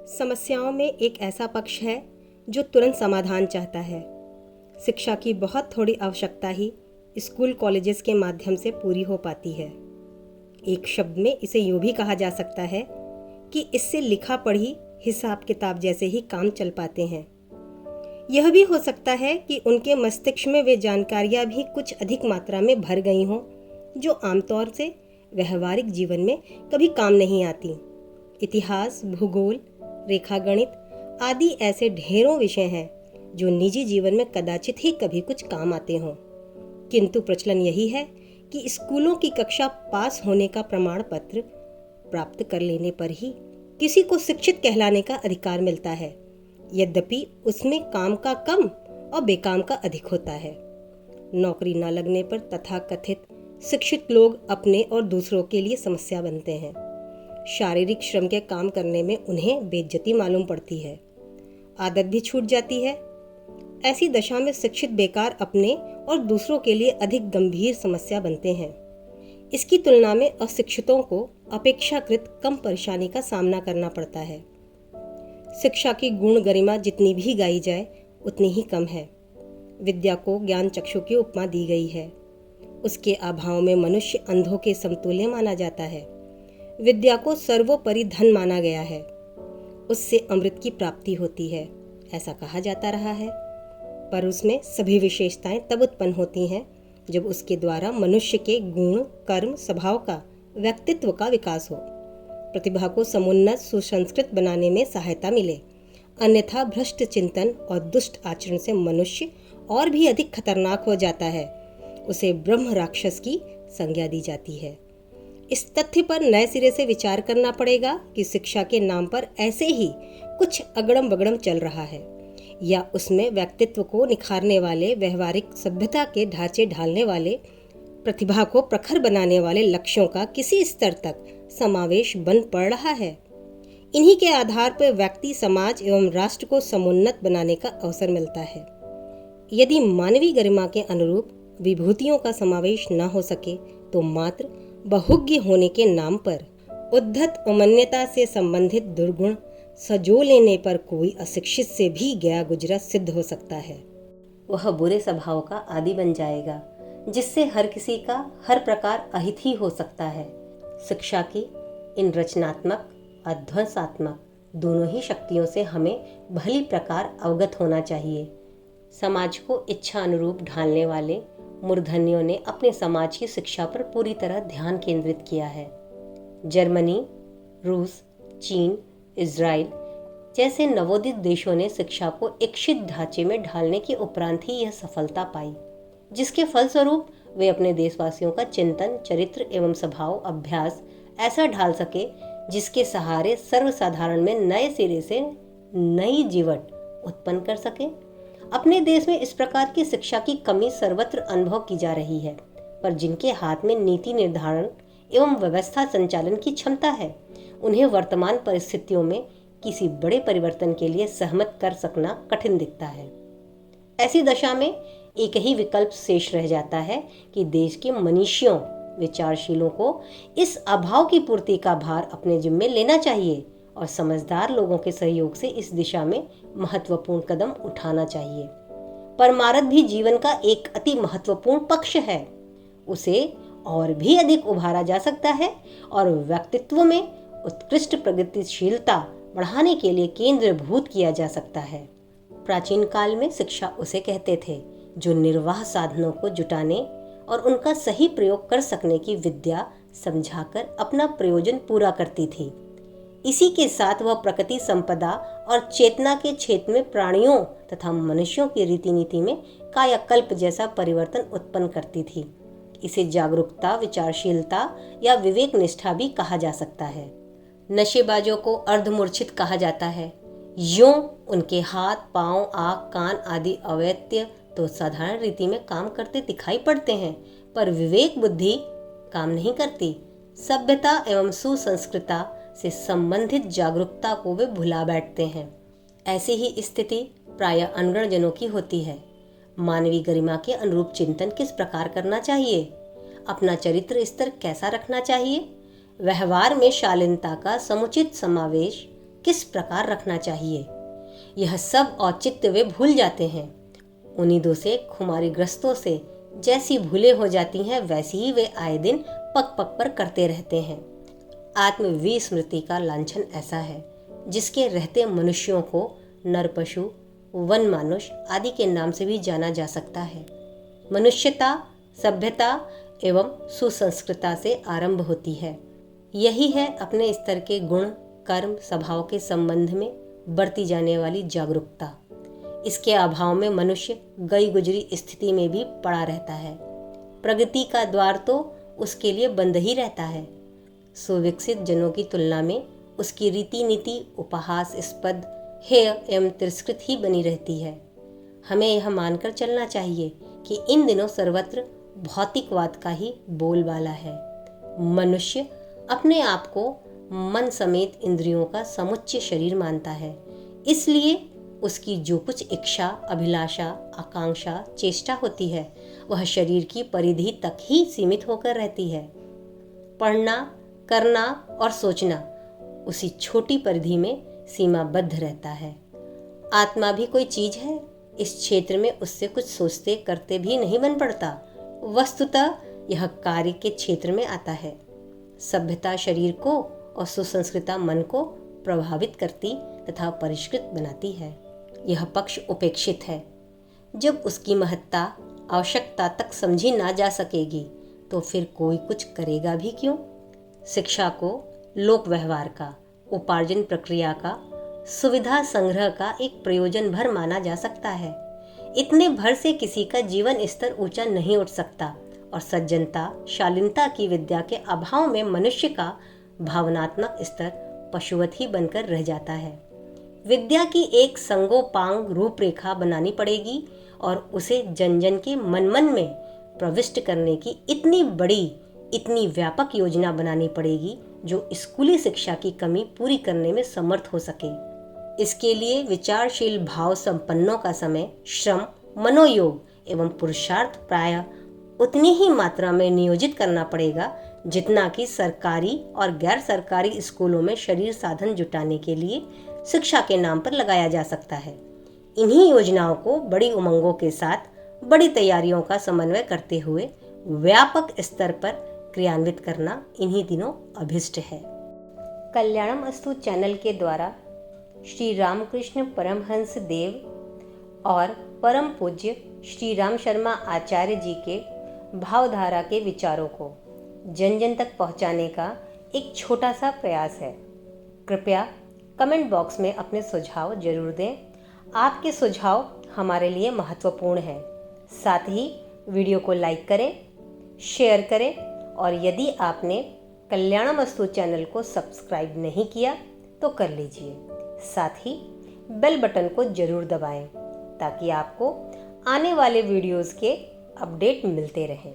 समस्याओं में एक ऐसा पक्ष है जो तुरंत समाधान चाहता है। शिक्षा की बहुत थोड़ी आवश्यकता ही स्कूल कॉलेजेस के माध्यम से पूरी हो पाती है। एक शब्द में इसे यूँ भी कहा जा सकता है कि इससे लिखा पढ़ी हिसाब किताब जैसे ही काम चल पाते हैं। यह भी हो सकता है कि उनके मस्तिष्क में वे जानकारियाँ भी कुछ अधिक मात्रा में भर गई हों जो आमतौर से व्यवहारिक जीवन में कभी काम नहीं आती। इतिहास, भूगोल, रेखागणित आदि ऐसे ढेरों विषय हैं जो निजी जीवन में कदाचित ही कभी कुछ काम आते हों, किंतु प्रचलन यही है कि स्कूलों की कक्षा पास होने का प्रमाण पत्र प्राप्त कर लेने पर ही किसी को शिक्षित कहलाने का अधिकार मिलता है, यद्यपि उसमें काम का कम और बेकाम का अधिक होता है। नौकरी न लगने पर तथाकथित शिक्षित लोग अपने और दूसरों के लिए समस्या बनते हैं। शारीरिक श्रम के काम करने में उन्हें बेइज्जती मालूम पड़ती है, आदत भी छूट जाती है। ऐसी दशा में शिक्षित बेकार अपने और दूसरों के लिए अधिक गंभीर समस्या बनते हैं। इसकी तुलना में अशिक्षितों को अपेक्षाकृत कम परेशानी का सामना करना पड़ता है। शिक्षा की गुण गरिमा जितनी भी गाई जाए उतनी ही कम है। विद्या को ज्ञान चक्षु की उपमा दी गई है। उसके अभाव में मनुष्य अंधों के समतुल्य माना जाता है। विद्या को सर्वोपरि धन माना गया है। उससे अमृत की प्राप्ति होती है, ऐसा कहा जाता रहा है। पर उसमें सभी विशेषताएं तब उत्पन्न होती हैं जब उसके द्वारा मनुष्य के गुण, कर्म, स्वभाव का, व्यक्तित्व का विकास हो, प्रतिभा को समुन्नत सुसंस्कृत बनाने में सहायता मिले। अन्यथा भ्रष्ट चिंतन और दुष्ट आचरण से मनुष्य और भी अधिक खतरनाक हो जाता है। उसे ब्रह्म राक्षस की संज्ञा दी जाती है। इस तथ्य पर नए सिरे से विचार करना पड़ेगा कि शिक्षा के नाम पर ऐसे ही कुछ अगड़म बगड़म चल रहा है, या उसमें व्यक्तित्व को निखारने वाले, व्यवहारिक सभ्यता के ढांचे ढालने वाले, प्रतिभा को प्रखर बनाने वाले लक्ष्यों का किसी स्तर तक समावेश बन पड़ रहा है। इन्हीं के आधार पर व्यक्ति, समाज एवं राष्ट्र को समुन्नत बनाने का अवसर मिलता है। यदि मानवीय गरिमा के अनुरूप विभूतियों का समावेश न हो सके तो मात्र बहुज्ञ होने के नाम पर उद्धत अमान्यता से संबंधित दुर्गुण सजो लेने पर कोई अशिक्षित से भी गया गुजरा सिद्ध हो सकता है। वह बुरे स्वभाव का आदि बन जाएगा, जिससे हर किसी का हर प्रकार अहित ही हो सकता है। शिक्षा की इन रचनात्मक अध्वंसात्मक दोनों ही शक्तियों से हमें भली प्रकार अवगत होना चाहिए। समाज को इच्छा अनुरूप ढालने वाले मूर्धन्यों ने अपने समाज की शिक्षा पर पूरी तरह ध्यान केंद्रित किया है। जर्मनी, रूस, चीन, इजराइल जैसे नवोदित देशों ने शिक्षा को इच्छित ढांचे में ढालने के उपरांत ही यह सफलता पाई, जिसके फलस्वरूप वे अपने देशवासियों का चिंतन, चरित्र एवं स्वभाव अभ्यास ऐसा ढाल सके जिसके सहारे सर्वसाधारण में नए सिरे से नई जीवट उत्पन्न कर सके। अपने देश में इस प्रकार की शिक्षा की कमी सर्वत्र अनुभव की जा रही है, पर जिनके हाथ में नीति निर्धारण एवं व्यवस्था संचालन की क्षमता है, उन्हें वर्तमान परिस्थितियों में किसी बड़े परिवर्तन के लिए सहमत कर सकना कठिन दिखता है। ऐसी दशा में एक ही विकल्प शेष रह जाता है कि देश के मनीषियों, विचारशीलों को इस अभाव की पूर्ति का भार अपने जिम्मे लेना चाहिए और समझदार लोगों के सहयोग से इस दिशा में महत्वपूर्ण कदम उठाना चाहिए। परमार्थ भी जीवन का एक अति महत्वपूर्ण पक्ष है। उसे और भी अधिक उभारा जा सकता है और व्यक्तित्व में उत्कृष्ट प्रगतिशीलता बढ़ाने के लिए केंद्रीभूत किया जा सकता है। प्राचीन काल में शिक्षा उसे कहते थे जो निर्वाह साधनों को जुटाने और उनका सही प्रयोग कर सकने की विद्या समझाकर अपना प्रयोजन पूरा करती थी। इसी के साथ वह प्रकृति संपदा और चेतना के क्षेत्र में प्राणियों तथा मनुष्यों की रीति नीति में कायाकल्प जैसा परिवर्तन उत्पन्न करती थी। इसे जागरूकता, विचारशीलता या विवेक निष्ठा भी कहा जा सकता है। नशेबाजों को अर्धमूर्छित कहा जाता है। यूं उनके हाथ, पांव, आँख, कान आदि अवयव तो साधारण रीति में काम करते दिखाई पड़ते हैं, पर विवेक बुद्धि काम नहीं करती। सभ्यता एवं सुसंस्कृता से संबंधित जागरूकता को वे भुला बैठते हैं। ऐसी ही स्थिति प्रायः अनगढ़ जनों की होती है। मानवीय गरिमा के अनुरूप चिंतन किस प्रकार करना चाहिए, अपना चरित्र स्तर कैसा रखना चाहिए, व्यवहार में शालीनता का समुचित समावेश, किस प्रकार रखना चाहिए, यह सब औचित्य वे भूल जाते हैं। उन्हीं से खुमारीग्रस्तों से जैसी भूलें हो जाती हैं वैसी ही वे आए दिन पग पग पर करते रहते हैं। आत्मविस्मृति का लांछन ऐसा है जिसके रहते मनुष्यों को नर पशु, वन मानुष आदि के नाम से भी जाना जा सकता है। मनुष्यता सभ्यता एवं सुसंस्कृता से आरंभ होती है। यही है अपने स्तर के गुण कर्म स्वभाव के संबंध में बरती जाने वाली जागरूकता। इसके अभाव में मनुष्य गई गुजरी स्थिति में भी पड़ा रहता है। प्रगति का द्वार तो उसके लिए बंद ही रहता है। सुविकसित जनों की तुलना में उसकी रीति नीति उपहासास्पद हेय एवं तिरस्कृत ही बनी रहती है। हमें यह मानकर चलना चाहिए कि इन दिनों सर्वत्र भौतिकवाद का ही बोलबाला है। मनुष्य अपने आप को मन समेत इंद्रियों का समुच्चय शरीर मानता है, इसलिए उसकी जो कुछ इच्छा, अभिलाषा, आकांक्षा, चेष्टा होती है वह शरीर की परिधि तक ही सीमित होकर रहती है। पढ़ना, करना और सोचना उसी छोटी परिधि में सीमाबद्ध रहता है। आत्मा भी कोई चीज है, इस क्षेत्र में उससे कुछ सोचते करते भी नहीं बन पड़ता। वस्तुतः यह कार्य के क्षेत्र में आता है। सभ्यता शरीर को और सुसंस्कृता मन को प्रभावित करती तथा परिष्कृत बनाती है। यह पक्ष उपेक्षित है। जब उसकी महत्ता आवश्यकता तक समझी ना जा सकेगी तो फिर कोई कुछ करेगा भी क्यों। शिक्षा को लोक व्यवहार का, उपार्जन प्रक्रिया का, सुविधा संग्रह का एक प्रयोजन भर माना जा सकता है। इतने भर से किसी का जीवन स्तर ऊंचा नहीं उठ सकता और सज्जनता, शालीनता की विद्या के अभाव में मनुष्य का भावनात्मक स्तर पशुवत ही बनकर रह जाता है। विद्या की एक संगोपांग रूपरेखा बनानी पड़ेगी और उसे जन जन के मन मन में प्रविष्ट करने की इतनी बड़ी, इतनी व्यापक योजना बनानी पड़ेगी जो स्कूली शिक्षा की कमी पूरी करने में समर्थ हो सके। इसके लिए विचारशील भाव संपन्नों का समय, श्रम, मनोयोग एवं पुरुषार्थ प्रायः उतनी ही मात्रा में नियोजित करना पड़ेगा जितना कि सरकारी और गैर सरकारी स्कूलों में शरीर साधन जुटाने के लिए शिक्षा के नाम पर लगाया जा सकता है। इन्हीं योजनाओं को बड़ी उमंगों के साथ बड़ी तैयारियों का समन्वय करते हुए व्यापक स्तर पर क्रियान्वित करना इन्हीं दिनों अभिष्ट है। कल्याणम अस्तु चैनल के द्वारा श्री रामकृष्ण परमहंस देव और परम पूज्य श्री राम शर्मा आचार्य जी के भावधारा के विचारों को जन जन तक पहुंचाने का एक छोटा सा प्रयास है। कृपया कमेंट बॉक्स में अपने सुझाव जरूर दें। आपके सुझाव हमारे लिए महत्वपूर्ण हैं। साथ ही वीडियो को लाइक करें, शेयर करें और यदि आपने कल्याणमस्तु चैनल को सब्सक्राइब नहीं किया तो कर लीजिए। साथ ही बेल बटन को जरूर दबाएं ताकि आपको आने वाले वीडियोस के अपडेट मिलते रहें।